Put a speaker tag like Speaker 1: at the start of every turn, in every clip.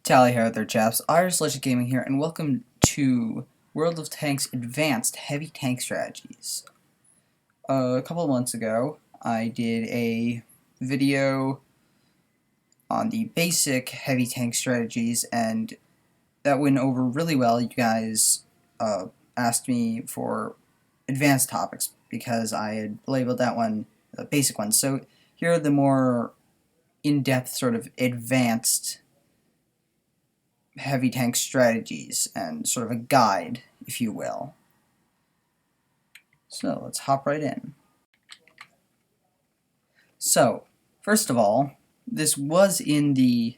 Speaker 1: Tally ho there, chaps. ILG Gaming here, and welcome to World of Tanks Advanced Heavy Tank Strategies. A couple of months ago, I did a video on the basic heavy tank strategies, and that went over really well. You guys asked me for advanced topics because I had labeled that one the basic one. So here are the more in-depth, sort of advanced heavy tank strategies and sort of a guide, if you will. So let's hop right in. So first of all, this was in the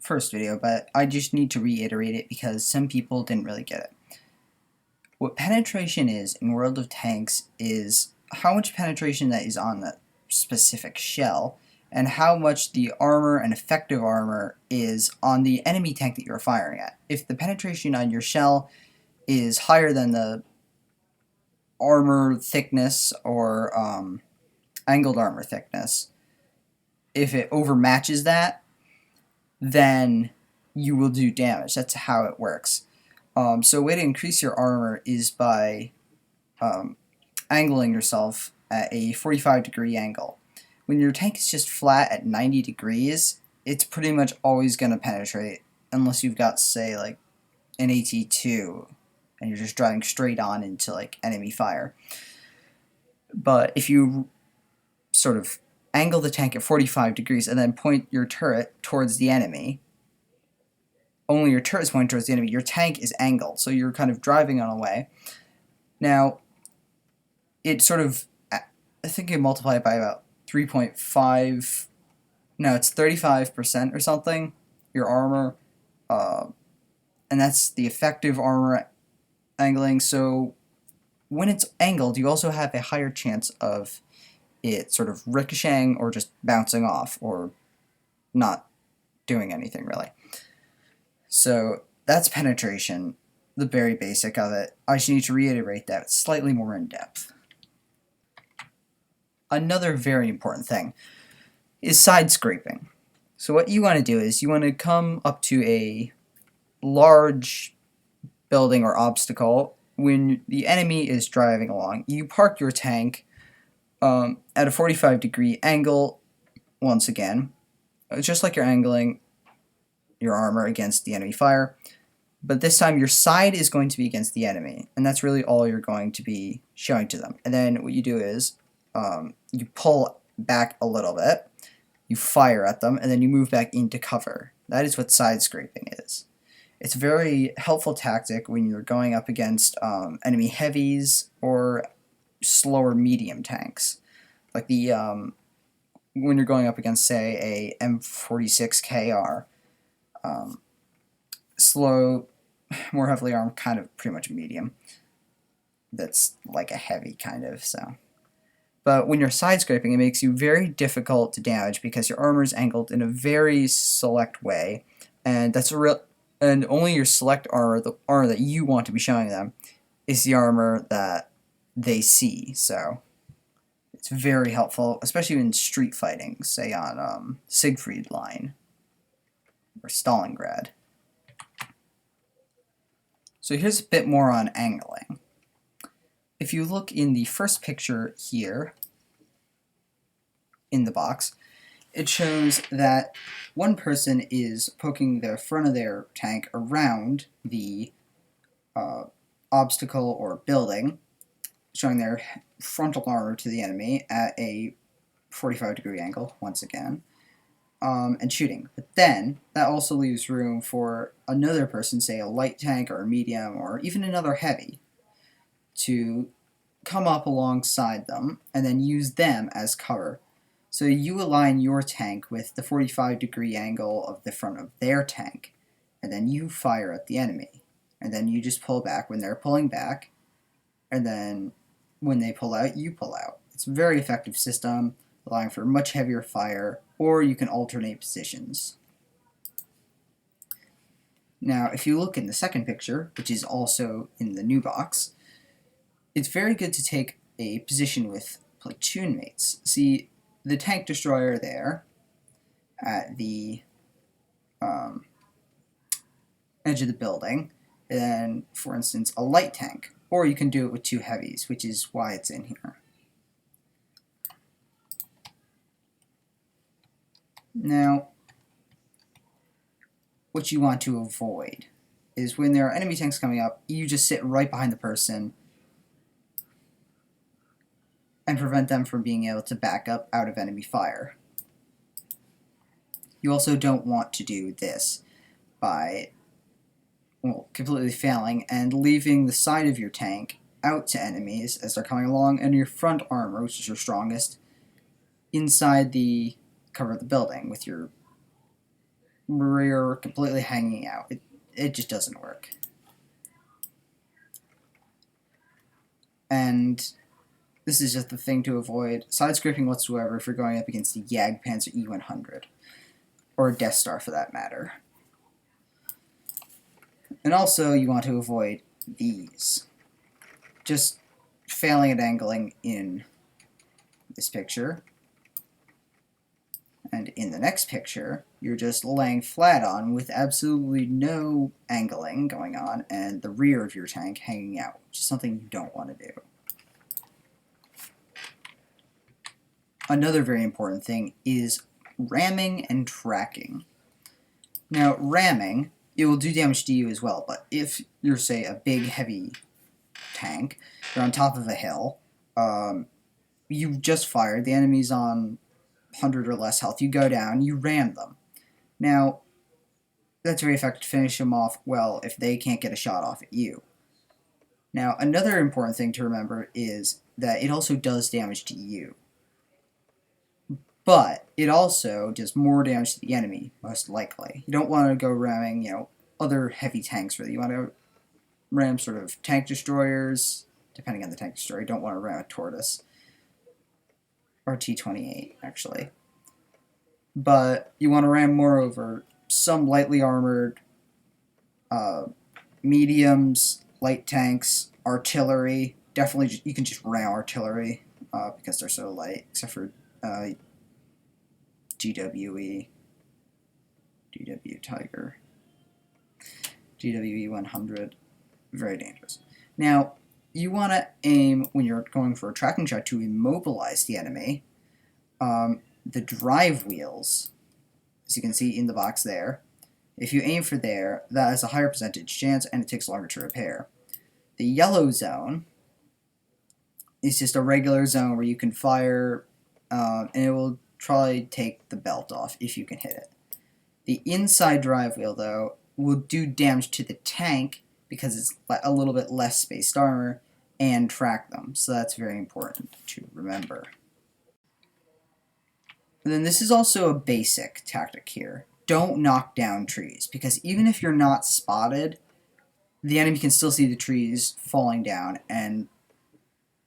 Speaker 1: first video, but I just need to reiterate it because some people didn't really get it. What penetration is in World of Tanks is how much penetration that is on the specific shell, and how much the armor and effective armor is on the enemy tank that you're firing at. If the penetration on your shell is higher than the armor thickness or angled armor thickness, if it overmatches that, then you will do damage. That's how it works. So a way to increase your armor is by angling yourself at a 45-degree angle. When your tank is just flat at 90 degrees, it's pretty much always going to penetrate, unless you've got, say, like an AT2, and you're just driving straight on into, like, enemy fire. But if you sort of angle the tank at 45 degrees and then point your turret towards the enemy, only your turret is pointing towards the enemy, your tank is angled, so you're kind of driving on a way. Now, it sort of, I think you multiply it by about 3.5, no, it's 35% or something, your armor, and that's the effective armor angling. So when it's angled, you also have a higher chance of it sort of ricocheting or just bouncing off or not doing anything really. So that's penetration, the very basic of it. I just need to reiterate that it's slightly more in depth. Another very important thing is side scraping. So what you want to do is you want to come up to a large building or obstacle when the enemy is driving along. You park your tank at a 45-degree angle once again, just like you're angling your armor against the enemy fire, but this time your side is going to be against the enemy, and that's really all you're going to be showing to them. And then what you do is you pull back a little bit, you fire at them, and then you move back into cover. That is what side scraping is. It's a very helpful tactic when you're going up against enemy heavies or slower medium tanks. Like the when you're going up against, say, a M46KR, slow, more heavily armed, kind of pretty much medium. That's like a heavy kind of, so. But when you're side scraping, it makes you very difficult to damage because your armor is angled in a very select way, and that's a real. And only your select armor, the armor that you want to be showing them, is the armor that they see. So it's very helpful, especially in street fighting, say on Siegfried Line or Stalingrad. So here's a bit more on angling. If you look in the first picture here in the box, it shows that one person is poking the front of their tank around the obstacle or building, showing their frontal armor to the enemy at a 45-degree angle, once again, and shooting. But then, that also leaves room for another person, say a light tank or a medium or even another heavy, to come up alongside them and then use them as cover. So you align your tank with the 45-degree angle of the front of their tank, and then you fire at the enemy. And then you just pull back when they're pulling back, and then when they pull out, you pull out. It's a very effective system, allowing for much heavier fire, or you can alternate positions. Now, if you look in the second picture, which is also in the new box, it's very good to take a position with platoon mates. See, the tank destroyer there at the edge of the building, and for instance, a light tank. Or you can do it with 2 heavies, which is why it's in here. Now, what you want to avoid is when there are enemy tanks coming up, you just sit right behind the person and prevent them from being able to back up out of enemy fire. You also don't want to do this by, well, completely failing and leaving the side of your tank out to enemies as they're coming along, and your front armor, which is your strongest, inside the cover of the building with your rear completely hanging out. It just doesn't work. And this is just the thing to avoid side scraping whatsoever if you're going up against a Jagdpanzer E100, or a Death Star for that matter. And also you want to avoid these. Just failing at angling in this picture. And in the next picture, you're just laying flat on with absolutely no angling going on and the rear of your tank hanging out, which is something you don't want to do. Another very important thing is ramming and tracking. Now, ramming, it will do damage to you as well, but if you're, say, a big, heavy tank, you're on top of a hill, you've just fired, the enemy's on 100 or less health, you go down, you ram them. Now, that's very effective to finish them off well if they can't get a shot off at you. Now, another important thing to remember is that it also does damage to you. But it also does more damage to the enemy, most likely. You don't want to go ramming, other heavy tanks, really. You want to ram sort of tank destroyers, depending on the tank destroyer. You don't want to ram a Tortoise. Or T-28, actually. But you want to ram more over some lightly armored mediums, light tanks, artillery. Definitely, you can just ram artillery because they're so light, except for GWE, GW Tiger, GWE 100, very dangerous. Now, you want to aim, when you're going for a tracking shot, to immobilize the enemy. The drive wheels, as you can see in the box there, if you aim for there, that has a higher percentage chance and it takes longer to repair. The yellow zone is just a regular zone where you can fire, and it will try take the belt off if you can hit it. The inside drive wheel, though, will do damage to the tank because it's a little bit less spaced armor, and track them. So that's very important to remember. And then this is also a basic tactic here. Don't knock down trees, because even if you're not spotted, the enemy can still see the trees falling down, and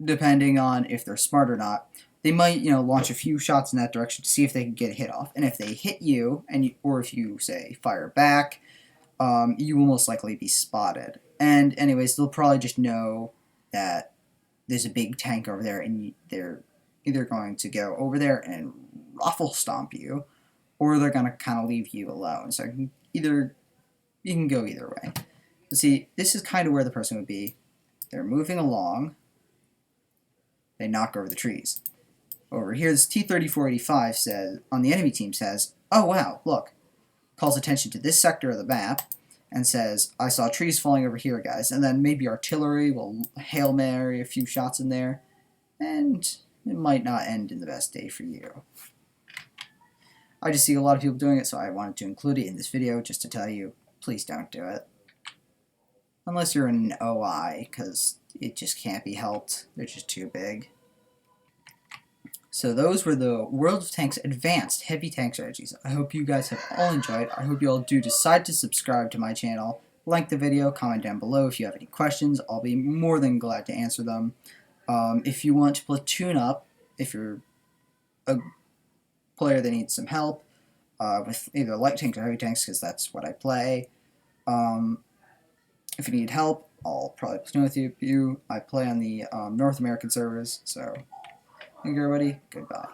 Speaker 1: depending on if they're smart or not, they might, launch a few shots in that direction to see if they can get a hit off. And if they hit you, or if you, say, fire back, you will most likely be spotted. And anyways, they'll probably just know that there's a big tank over there, and they're either going to go over there and ruffle stomp you, or they're going to kind of leave you alone. So you can go either way. So see, this is kind of where the person would be. They're moving along. They knock over the trees. Over here, this T-3485 says, on the enemy team says, oh wow, look, calls attention to this sector of the map, and says, I saw trees falling over here, guys. And then maybe artillery will Hail Mary a few shots in there, and it might not end in the best day for you. I just see a lot of people doing it, so I wanted to include it in this video just to tell you, please don't do it. Unless you're in an OI, because it just can't be helped. They're just too big. So those were the World of Tanks Advanced Heavy Tank Strategies. I hope you guys have all enjoyed. I hope you all do decide to subscribe to my channel. Like the video, comment down below if you have any questions. I'll be more than glad to answer them. If you want to platoon up, if you're a player that needs some help with either light tanks or heavy tanks, because that's what I play. If you need help, I'll probably platoon with you. I play on the North American servers, so thank you everybody, goodbye.